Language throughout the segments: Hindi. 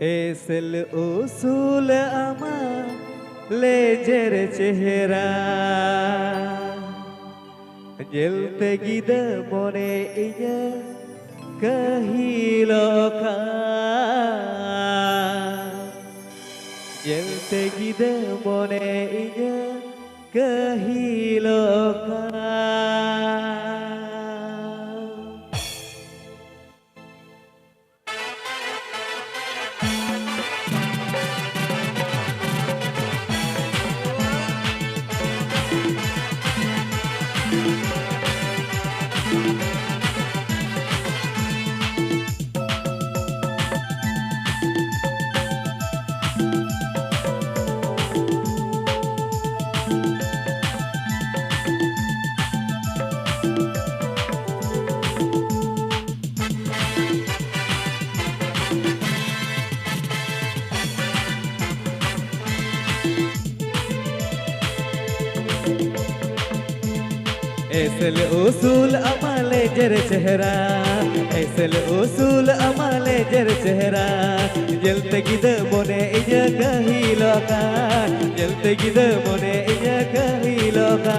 এসেল উসুল আমার লেজের চেহারা জেলতে গিদ মনে ইয়া কহিল জেলতে গিদ মনে ইয়া কহিল ऐसल उसूल अमाले जर चेहरा ऐसल उसूल अमाले जर चेहरा जलते गिद मोने इजा कहिलोका जलते गिद मोने इजा कहिलोका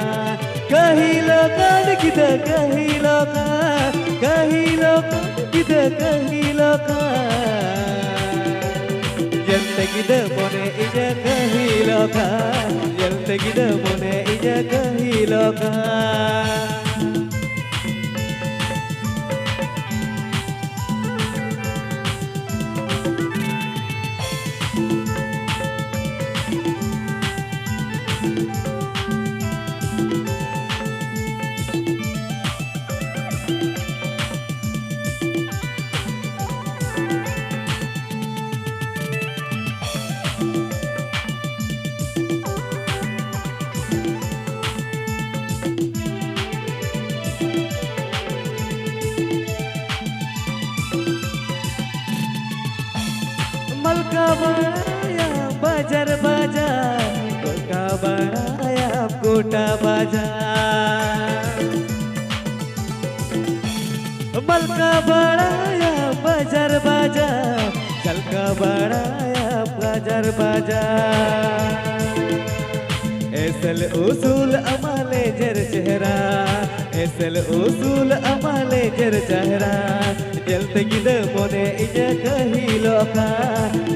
गिद कहिलोका गिद कहिलोका जलते गिद मोने इजा कहिलोका जलते गिद मोने इजा कहिलोका मलका बनाया बाजार बाजार मलका बनाया कोटा बाजार मलका बनाया बाजार बाजार चलका बनाया बाजार बाजार ऐसल उसूल अमाले जर चेहरा ऐसल उसूल अमाले जर चेहरा जलते गिद मोने इजा कहिलोका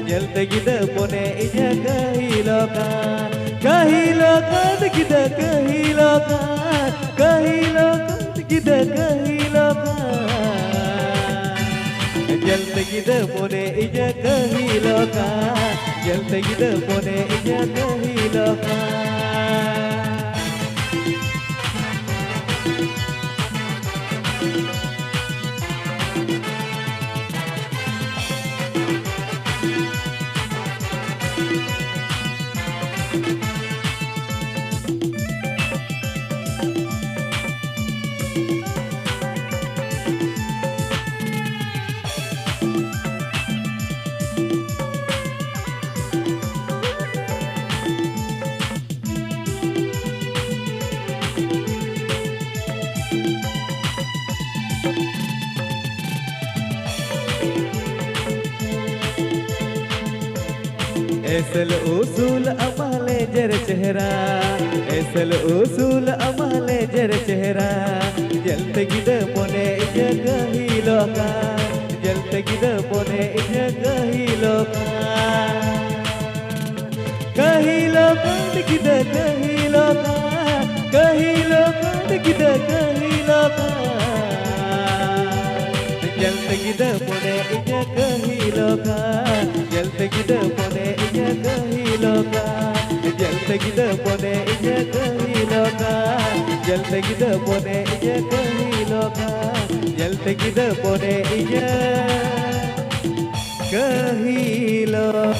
जलते गिद मोने इजा कहिलोका गिद कहिलोका गिद कहिलोका जलते गिद मोने इजा कहिलोका जलते गिद मोने इजा कहिलोका ऐसल उसूल अमाले जर चेहरा ऐसल उसूल अमाले जर चेहरा जलते गिद मोने इजा कहिलोका जलते गिद मोने इजा कहिलोका गिद कहिलोका गिद कहिलोका जलते गिद मोने इजा कहिलोका जलते गिद मोने इजा कहिलोका जलते गिद मोने इजा कहिलोका जलते गिद मोने इजा कहिलोका जलते गिद मोने इजा कहिलोका